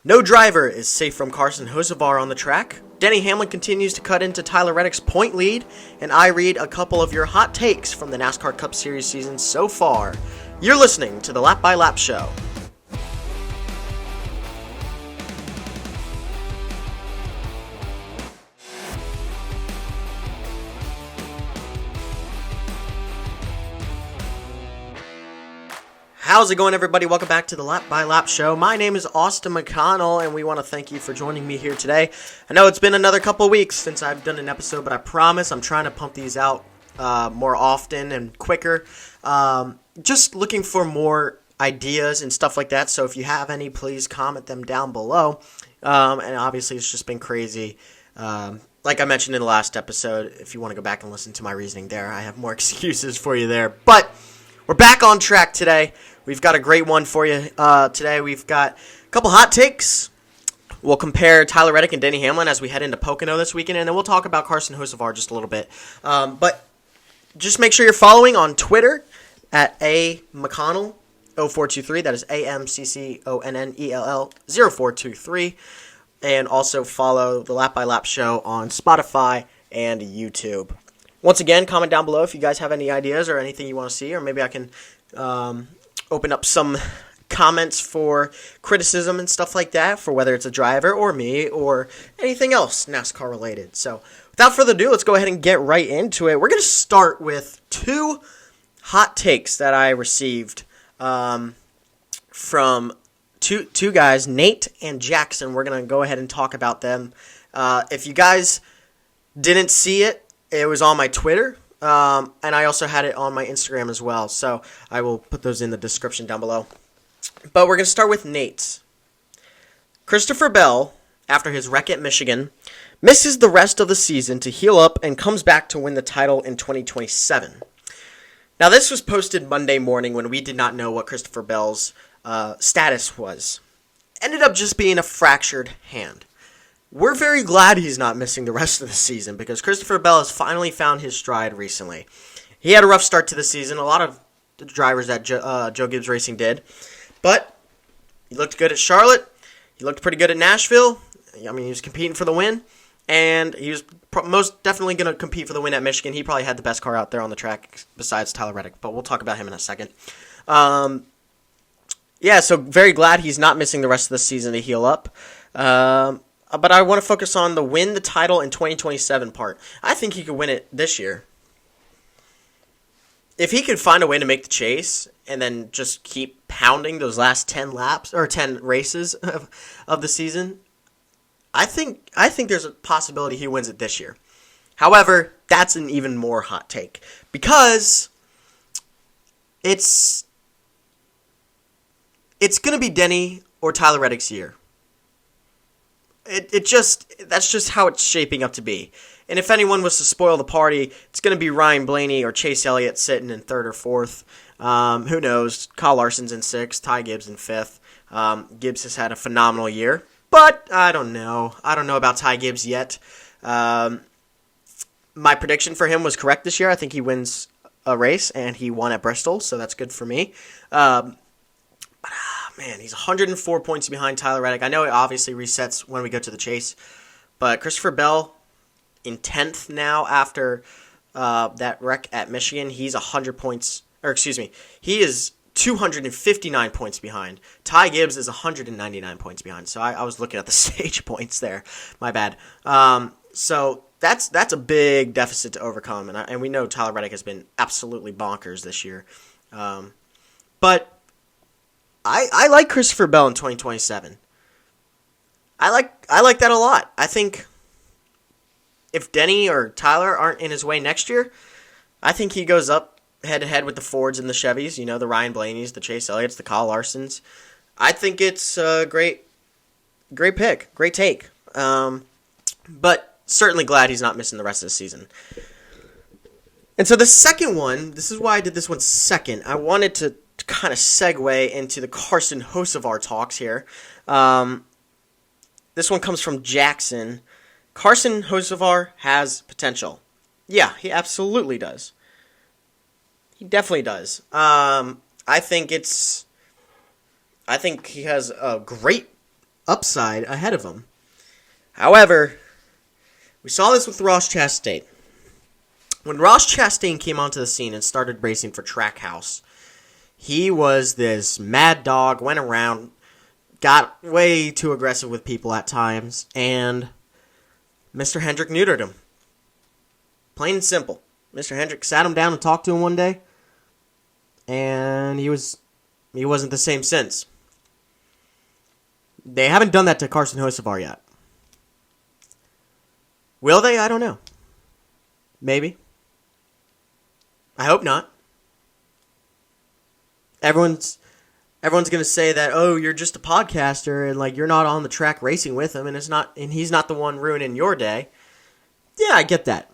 No driver is safe from Carson Hocevar on the track. Denny Hamlin continues to cut into Tyler Reddick's point lead, and I read a couple of your hot takes from the NASCAR Cup Series season so far. You're listening to the Lap by Lap Show. How's it going, everybody? Welcome back to the Lap by Lap Show. My name is Austin McConnell, and we want to thank you for joining me here today. I know it's been another couple of weeks since I've done an episode, but I promise I'm trying to pump these out more often and quicker. Just looking for more ideas and stuff like that, so if you have any, please comment them down below. And obviously, it's just been crazy. Like I mentioned in the last episode, if you want to go back and listen to my reasoning there, I have more excuses for you there. But we're back on track today. We've got a great one for you today. We've got a couple hot takes. We'll compare Tyler Reddick and Denny Hamlin as we head into Pocono this weekend, and then we'll talk about Carson Hocevar just a little bit. But just make sure you're following on Twitter at amcconnell0423. That is AMCCONNELL0423. And also follow the Lap by Lap Show on Spotify and YouTube. Once again, comment down below if you guys have any ideas or anything you want to see, or maybe I can open up some comments for criticism and stuff like that, for whether it's a driver or me or anything else NASCAR related. So without further ado, let's go ahead and get right into it. We're going to start with two hot takes that I received from two guys, Nate and Jackson. We're going to go ahead and talk about them. If you guys didn't see it, it was on my Twitter. And I also had it on my Instagram as well, so I will put those in the description down below. But we're going to start with Nate's. Christopher Bell, after his wreck at Michigan, misses the rest of the season to heal up and comes back to win the title in 2027. Now, this was posted Monday morning when we did not know what Christopher Bell's status was. Ended up just being a fractured hand. We're very glad he's not missing the rest of the season because Christopher Bell has finally found his stride recently. He had a rough start to the season. A lot of the drivers at Joe Gibbs Racing did. But he looked good at Charlotte. He looked pretty good at Nashville. I mean, he was competing for the win. And he was most definitely going to compete for the win at Michigan. He probably had the best car out there on the track besides Tyler Reddick. But we'll talk about him in a second. So very glad he's not missing the rest of the season to heal up. But I want to focus on the win the title in 2027 part. I think he could win it this year. If he could find a way to make the chase and then just keep pounding those last 10 laps or 10 races of the season, I think there's a possibility he wins it this year. However, that's an even more hot take because it's going to be Denny or Tyler Reddick's year. That's just how it's shaping up to be. And if anyone was to spoil the party, it's going to be Ryan Blaney or Chase Elliott sitting in third or fourth. Who knows? Kyle Larson's in sixth, Ty Gibbs in fifth. Gibbs has had a phenomenal year, but I don't know. I don't know about Ty Gibbs yet. My prediction for him was correct this year. I think he wins a race, and he won at Bristol, so that's good for me. Man, he's 104 points behind Tyler Reddick. I know it obviously resets when we go to the chase, but Christopher Bell in 10th now after that wreck at Michigan. He's 100 points, he is 259 points behind. Ty Gibbs is 199 points behind. So I was looking at the stage points there. My bad. So that's a big deficit to overcome, and we know Tyler Reddick has been absolutely bonkers this year. But I like Christopher Bell in 2027. I like that a lot. I think if Denny or Tyler aren't in his way next year, I think he goes up head-to-head with the Fords and the Chevys, the Ryan Blaney's, the Chase Elliott's, the Kyle Larsons. I think it's a great pick, great take. But certainly glad he's not missing the rest of the season. And so the second one, this is why I did this one second. I wanted to kind of segue into the Carson Hocevar talks here. This one comes from Jackson. Carson Hocevar has potential. Yeah, he absolutely does. He definitely does. I think he has a great upside ahead of him. However, we saw this with Ross Chastain. When Ross Chastain came onto the scene and started racing for Trackhouse, he was this mad dog, went around, got way too aggressive with people at times, and Mr. Hendrick neutered him. Plain and simple. Mr. Hendrick sat him down and talked to him one day, and he wasn't the same since. They haven't done that to Carson Hocevar yet. Will they? I don't know. Maybe. I hope not. Everyone's going to say that, oh, you're just a podcaster and like you're not on the track racing with him and he's not the one ruining your day. Yeah, I get that.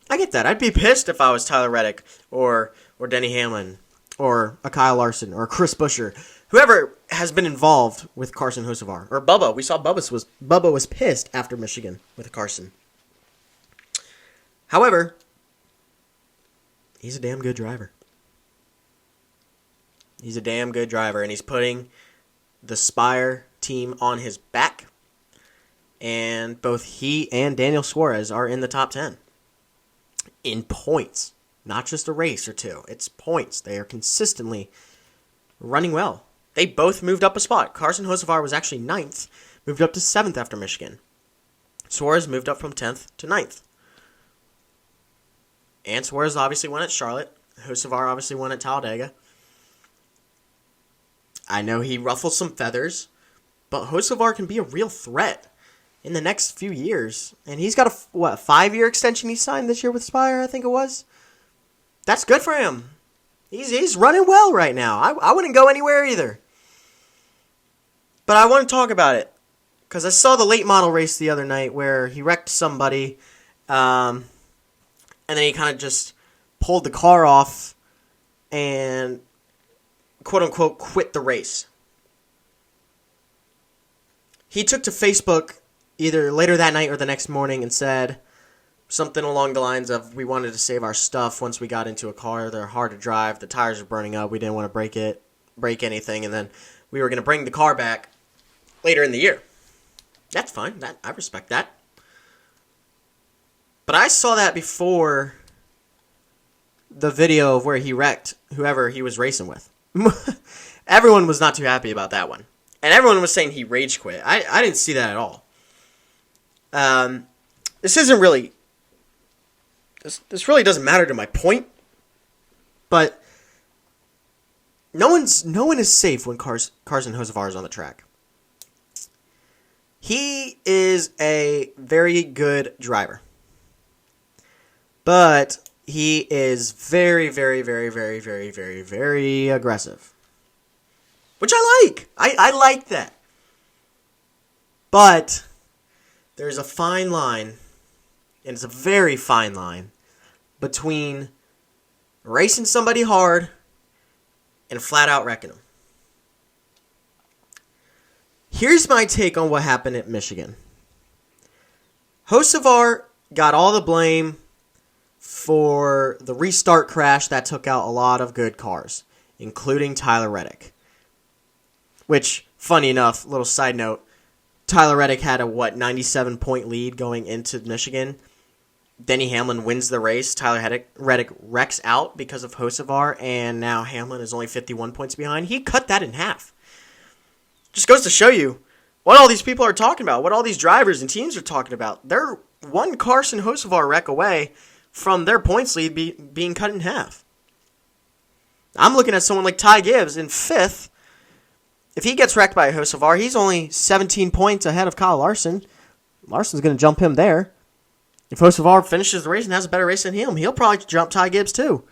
I'd be pissed if I was Tyler Reddick or Denny Hamlin or a Kyle Larson or Chris Buescher, whoever has been involved with Carson Hocevar or Bubba. We saw Bubba was pissed after Michigan with Carson. However, he's a damn good driver. He's a damn good driver, and he's putting the Spire team on his back. And both he and Daniel Suarez are in the top 10. In points. Not just a race or two. It's points. They are consistently running well. They both moved up a spot. Carson Hocevar was actually 9th, moved up to 7th after Michigan. Suarez moved up from 10th to 9th. And Suarez obviously won at Charlotte. Hocevar obviously won at Talladega. I know he ruffles some feathers, but Hocevar can be a real threat in the next few years. And he's got a 5-year extension he signed this year with Spire, I think it was. That's good for him. He's running well right now. I wouldn't go anywhere either. But I want to talk about it, because I saw the late model race the other night where he wrecked somebody, and then he kind of just pulled the car off and quote-unquote quit the race. He took to Facebook either later that night or the next morning and said something along the lines of, we wanted to save our stuff once we got into a car. They're hard to drive. The tires are burning up. We didn't want to break anything. And then we were going to bring the car back later in the year. That's fine. I respect that. But I saw that before the video of where he wrecked whoever he was racing with. Everyone was not too happy about that one. And everyone was saying he rage quit. I didn't see that at all. This isn't really... This really doesn't matter to my point. But no one is safe when Carson Hocevar is on the track. He is a very good driver. But he is very, very, very, very, very, very, very aggressive. Which I like. I like that. But there's a fine line, and it's a very fine line, between racing somebody hard and flat out wrecking them. Here's my take on what happened at Michigan. Hocevar got all the blame for the restart crash that took out a lot of good cars, including Tyler Reddick. Which, funny enough, little side note, Tyler Reddick had a 97-point lead going into Michigan. Denny Hamlin wins the race. Tyler Reddick wrecks out because of Hocevar, and now Hamlin is only 51 points behind. He cut that in half. Just goes to show you what all these people are talking about, what all these drivers and teams are talking about. They're one Carson Hocevar wreck away from their points lead being cut in half. I'm looking at someone like Ty Gibbs in 5th. If he gets wrecked by Hocevar, he's only 17 points ahead of Kyle Larson. Larson's going to jump him there. If Hocevar finishes the race and has a better race than him, he'll probably jump Ty Gibbs too.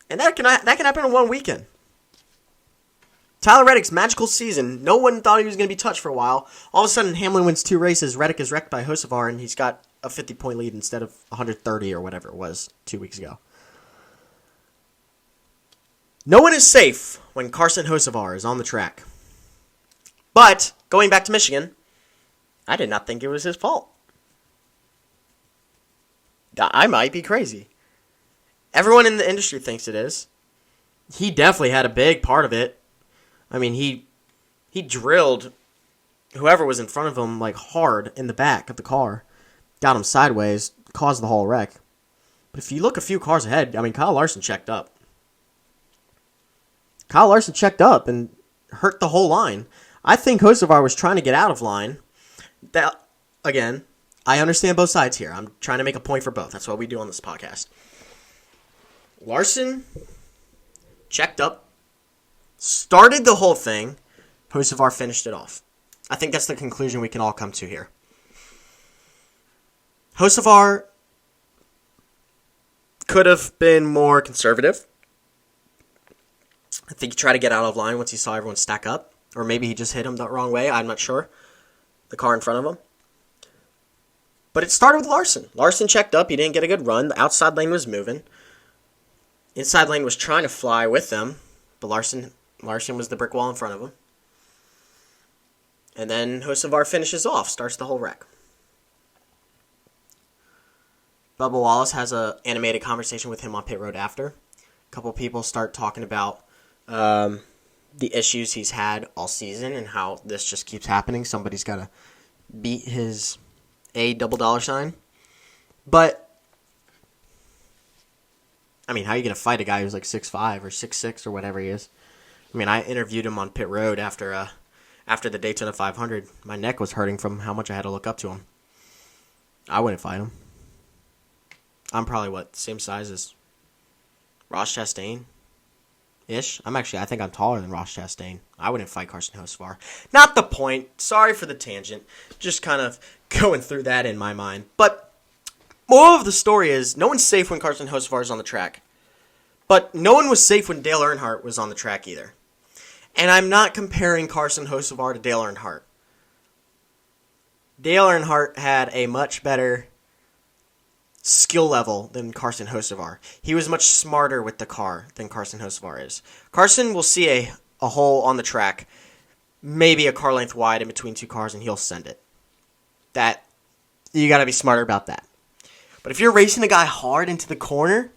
And that can happen in one weekend. Tyler Reddick's magical season, no one thought he was going to be touched for a while. All of a sudden, Hamlin wins 2 races, Reddick is wrecked by Hocevar, and he's got a 50-point lead instead of 130 or whatever it was 2 weeks ago. No one is safe when Carson Hocevar is on the track. But, going back to Michigan, I did not think it was his fault. I might be crazy. Everyone in the industry thinks it is. He definitely had a big part of it. I mean, he he drilled whoever was in front of him like hard in the back of the car, got him sideways, caused the whole wreck. But if you look a few cars ahead, I mean, Kyle Larson checked up. Kyle Larson checked up and hurt the whole line. I think Hocevar was trying to get out of line. That, again, I understand both sides here. I'm trying to make a point for both. That's what we do on this podcast. Larson checked up, started the whole thing. Hocevar finished it off. I think that's the conclusion we can all come to here. Hocevar could have been more conservative. I think he tried to get out of line once he saw everyone stack up. Or maybe he just hit him the wrong way. I'm not sure. The car in front of him. But it started with Larson. Larson checked up. He didn't get a good run. The outside lane was moving. Inside lane was trying to fly with them. But Larson was the brick wall in front of him. And then Hocevar finishes off. Starts the whole wreck. Bubba Wallace has an animated conversation with him on pit road after. A couple people start talking about the issues he's had all season and how this just keeps happening. Somebody's got to beat his A $sign. But, I mean, how are you going to fight a guy who's like 6'5" or 6'6" or whatever he is? I mean, I interviewed him on pit road after the Daytona 500. My neck was hurting from how much I had to look up to him. I wouldn't fight him. I'm probably, same size as Ross Chastain? Ish. I think I'm taller than Ross Chastain. I wouldn't fight Carson Hocevar. Not the point. Sorry for the tangent. Just kind of going through that in my mind. But moral of the story is no one's safe when Carson Hocevar is on the track. But no one was safe when Dale Earnhardt was on the track either. And I'm not comparing Carson Hocevar to Dale Earnhardt. Dale Earnhardt had a much better skill level than Carson Hocevar. He was much smarter with the car than Carson Hocevar is. Carson will see a hole on the track, maybe a car length wide in between two cars, and he'll send it. That, you got to be smarter about that. But if you're racing a guy hard into the corner,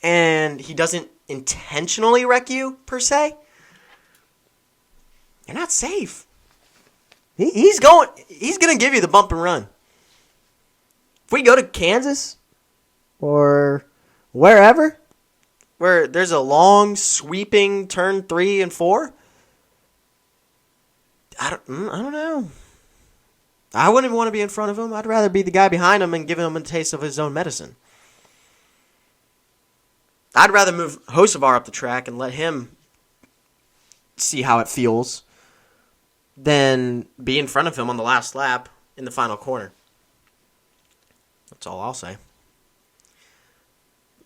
and he doesn't intentionally wreck you, per se, you're not safe. He's going to give you the bump and run. If we go to Kansas or wherever, where there's a long, sweeping turn 3 and 4, I don't know. I wouldn't want to be in front of him. I'd rather be the guy behind him and give him a taste of his own medicine. I'd rather move Hocevar up the track and let him see how it feels than be in front of him on the last lap in the final corner. That's all I'll say.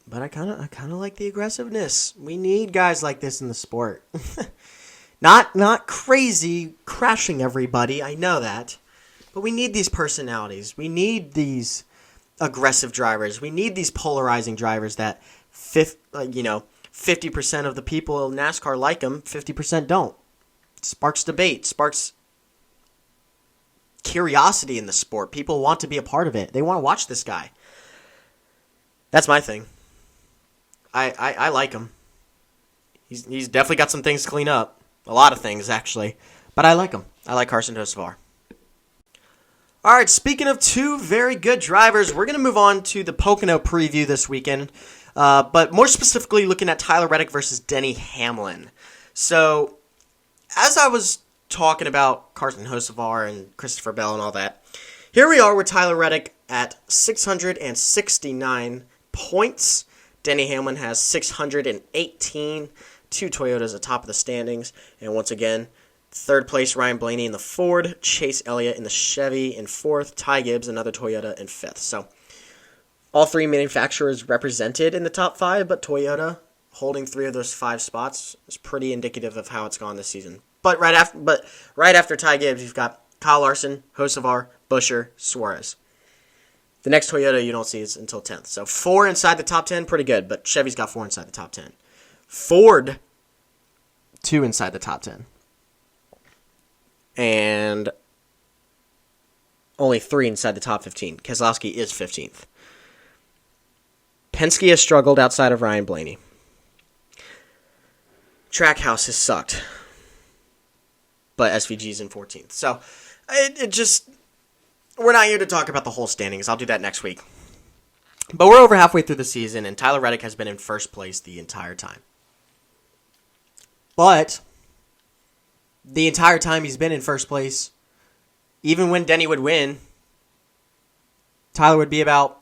But I kind of like the aggressiveness. We need guys like this in the sport. Not crazy crashing everybody. I know that. But we need these personalities. We need these aggressive drivers. We need these polarizing drivers that 50% of the people in NASCAR like them, 50% don't. Sparks debate, sparks curiosity in the sport. People want to be a part of it. They want to watch this guy. That's my thing. I like him. He's definitely got some things to clean up. A lot of things, actually. But I like him. I like Carson Hocevar. All right, speaking of two very good drivers, we're going to move on to the Pocono preview this weekend. But more specifically, looking at Tyler Reddick versus Denny Hamlin. So, as I was talking about Carson Hocevar and Christopher Bell and all that, here we are with Tyler Reddick at 669 points. Denny Hamlin has 618. Two Toyotas atop of the standings. And once again, third place, Ryan Blaney in the Ford. Chase Elliott in the Chevy in fourth. Ty Gibbs, another Toyota, in fifth. So, all three manufacturers represented in the top five, but Toyota holding 3 of those 5 spots is pretty indicative of how it's gone this season. But right after Ty Gibbs, you've got Kyle Larson, Hocevar, Buescher, Suarez. The next Toyota you don't see is until 10th. So 4 inside the top 10, pretty good, but Chevy's got 4 inside the top 10. Ford, 2 inside the top 10. And only 3 inside the top 15. Keselowski is 15th. Penske has struggled outside of Ryan Blaney. Trackhouse has sucked. but SVG's in 14th. So it just, we're not here to talk about the whole standings. I'll do that next week. But we're over halfway through the season, and Tyler Reddick has been in first place the entire time. But the entire time he's been in first place, even when Denny would win, Tyler would be about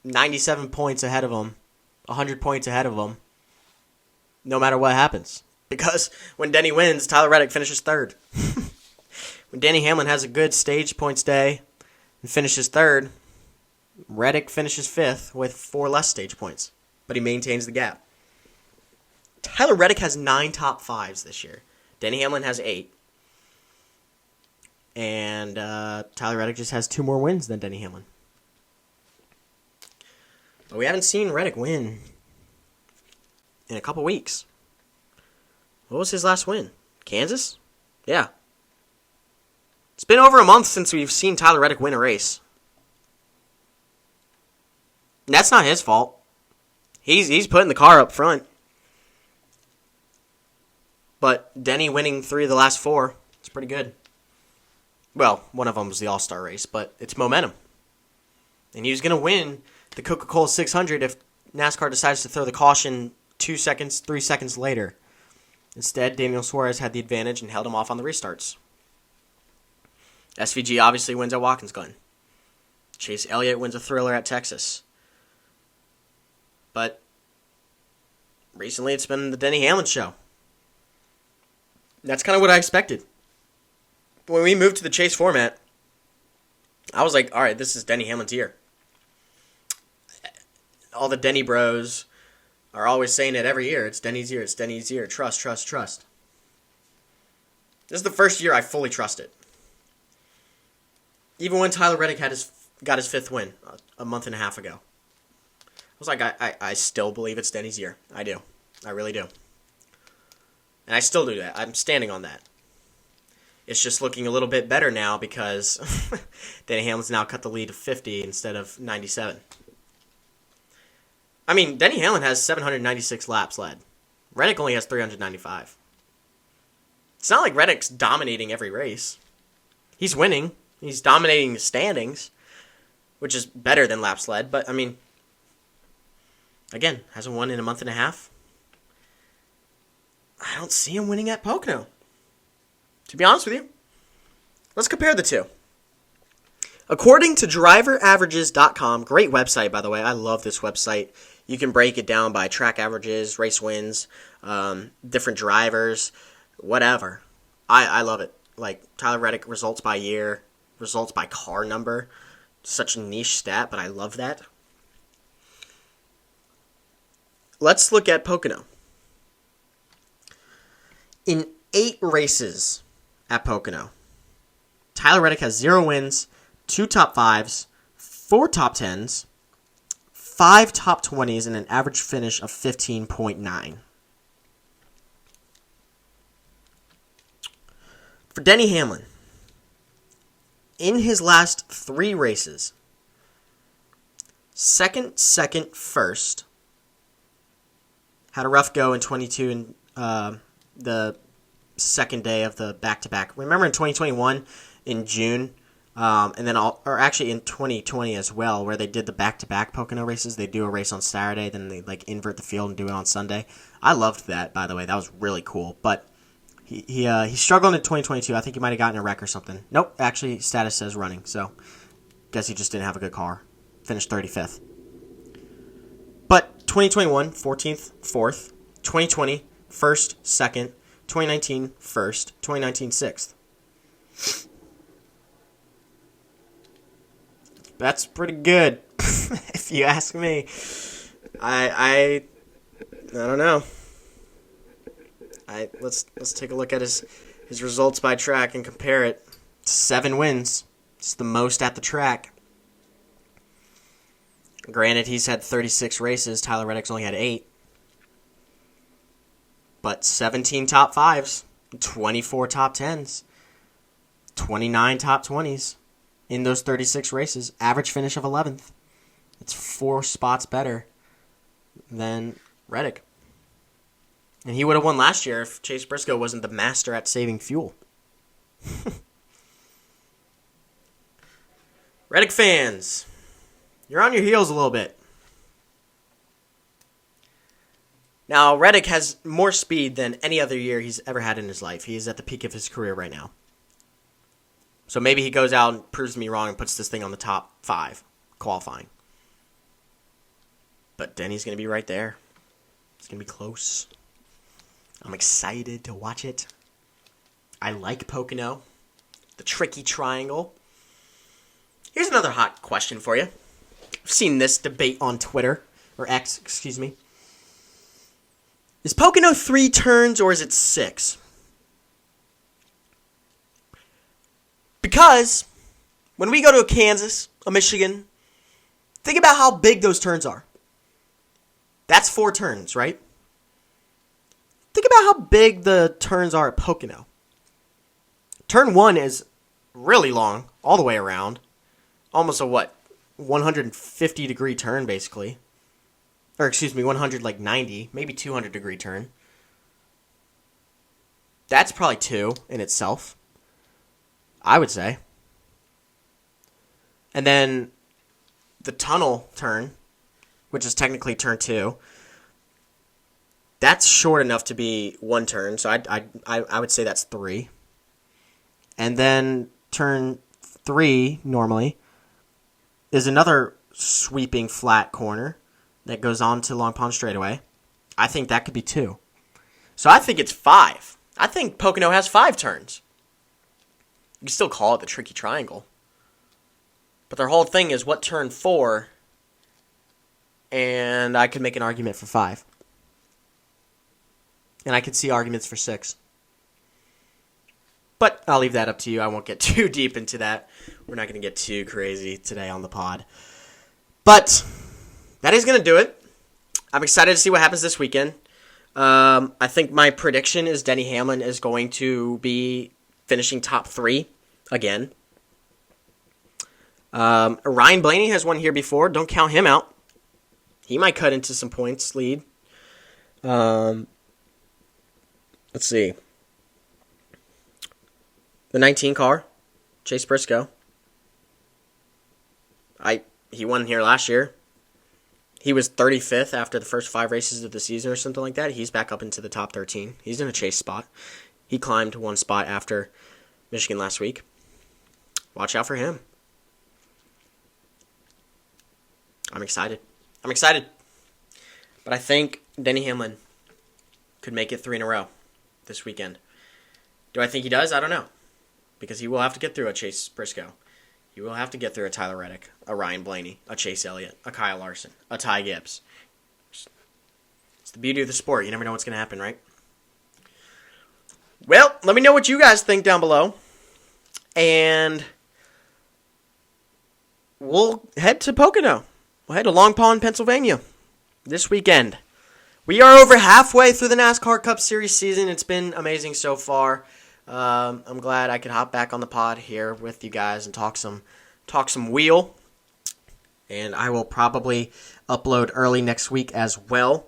97 points ahead of him, 100 points ahead of him, no matter what happens. Because when Denny wins, Tyler Reddick finishes third. When Denny Hamlin has a good stage points day and finishes third, Reddick finishes fifth with 4 less stage points. But he maintains the gap. Tyler Reddick has 9 top 5s this year. Denny Hamlin has 8. And Tyler Reddick just has 2 more wins than Denny Hamlin. But we haven't seen Reddick win in a couple weeks. What was his last win? Kansas? Yeah. It's been over a month since we've seen Tyler Reddick win a race. And that's not his fault. He's putting the car up front. But Denny winning 3 of the last 4, it's pretty good. Well, one of them was the All-Star race, but it's momentum. And he was going to win the Coca-Cola 600 if NASCAR decides to throw the caution 2 seconds, 3 seconds later. Instead, Daniel Suarez had the advantage and held him off on the restarts. SVG obviously wins at Watkins Glen. Chase Elliott wins a thriller at Texas. But recently it's been the Denny Hamlin show. That's kind of what I expected. When we moved to the Chase format, I was like, all right, this is Denny Hamlin's year. All the Denny bros are always saying it every year. It's Denny's year. It's Denny's year. Trust, trust, trust. This is the first year I fully trust it. Even when Tyler Reddick got his 5th win a month and a half ago. I was like, I still believe it's Denny's year. I do. I really do. And I still do that. I'm standing on that. It's just looking a little bit better now because Denny Hamlin's now cut the lead to 50 instead of 97. I mean, Denny Hamlin has 796 laps led. Reddick only has 395. It's not like Reddick's dominating every race. He's winning. He's dominating the standings, which is better than laps led. But, I mean, again, hasn't won in a month and a half. I don't see him winning at Pocono. To be honest with you, let's compare the two. According to driveraverages.com, great website, by the way. I love this website. You can break it down by track averages, race wins, different drivers, whatever. I love it. Like Tyler Reddick results by year, results by car number. Such a niche stat, but I love that. Let's look at Pocono. In 8 races at Pocono, Tyler Reddick has 0 wins, 2 top 5s, 4 top 10s, 5 top 20s, and an average finish of 15.9. For Denny Hamlin, in his last 3 races, second, first, had a rough go in 22 and the second day of the back-to-back. Remember in 2021 in June, and then actually in 2020 as well, where they did the back-to-back Pocono races. They do a race on Saturday, then they like invert the field and do it on Sunday. I loved that, by the way. That was really cool. But he struggled in 2022. I think he might have gotten a wreck or something. Nope, actually status says running. So guess he just didn't have a good car. Finished 35th. But 2021, 14th, 4th. 2020, 1st, 2nd. 2019, 1st. 2019, 6th. That's pretty good, if you ask me. I don't know. Let's take a look at his results by track and compare it. 7 wins. It's the most at the track. Granted, he's had 36 races. Tyler Reddick's only had 8. But 17 top 5s, 24 top 10s, 29 top 20s in those 36 races. Average finish of 11th. It's 4 spots better than Reddick. And he would have won last year if Chase Briscoe wasn't the master at saving fuel. Reddick fans, you're on your heels a little bit. Now, Reddick has more speed than any other year he's ever had in his life. He is at the peak of his career right now. So maybe he goes out and proves me wrong and puts this thing on the top 5 qualifying. But Denny's going to be right there. It's going to be close. I'm excited to watch it. I like Pocono. The tricky triangle. Here's another hot question for you. I've seen this debate on Twitter. Or X, excuse me. Is Pocono 3 turns or is it 6? Because when we go to a Kansas, a Michigan, think about how big those turns are. That's 4 turns, right? Think about how big the turns are at Pocono. Turn 1 is really long, all the way around. Almost a 150 degree turn, basically. Or, excuse me, 190, maybe 200 degree turn. That's probably 2 in itself, I would say. And then the tunnel turn, which is technically turn 2, that's short enough to be 1 turn, so I would say that's 3. And then turn 3, normally, is another sweeping flat corner that goes on to Long Pond straightaway. I think that could be 2. So I think it's 5. I think Pocono has 5 turns. You can still call it the tricky triangle. But their whole thing is what turn 4, and I could make an argument for 5. And I could see arguments for 6. But I'll leave that up to you. I won't get too deep into that. We're not going to get too crazy today on the pod. But that is going to do it. I'm excited to see what happens this weekend. I think my prediction is Denny Hamlin is going to be finishing top 3 again. Ryan Blaney has won here before. Don't count him out. He might cut into some points lead. Let's see. The 19 car, Chase Briscoe. He won here last year. He was 35th after the first 5 races of the season or something like that. He's back up into the top 13. He's in a chase spot. He climbed 1 spot after Michigan last week. Watch out for him. I'm excited. But I think Denny Hamlin could make it 3 in a row this weekend. Do I think he does? I don't know. Because he will have to get through a Chase Briscoe. He will have to get through a Tyler Reddick, a Ryan Blaney, a Chase Elliott, a Kyle Larson, a Ty Gibbs. It's the beauty of the sport. You never know what's going to happen, right? Well, let me know what you guys think down below. And we'll head to Pocono. We'll head to Long Pond, Pennsylvania this weekend. We are over halfway through the NASCAR Cup Series season. It's been amazing so far. I'm glad I could hop back on the pod here with you guys and talk some wheel. And I will probably upload early next week as well.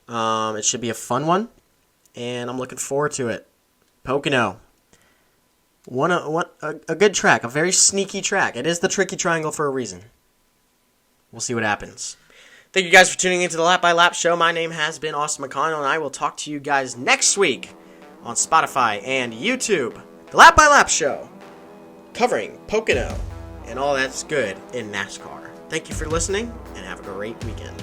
It should be a fun one, and I'm looking forward to it. Pocono. A good track, a very sneaky track. It is the tricky triangle for a reason. We'll see what happens. Thank you guys for tuning into the Lap by Lap show. My name has been Austin McConnell, and I will talk to you guys next week on Spotify and YouTube. The Lap by Lap show, covering Pocono and all that's good in NASCAR. Thank you for listening, and have a great weekend.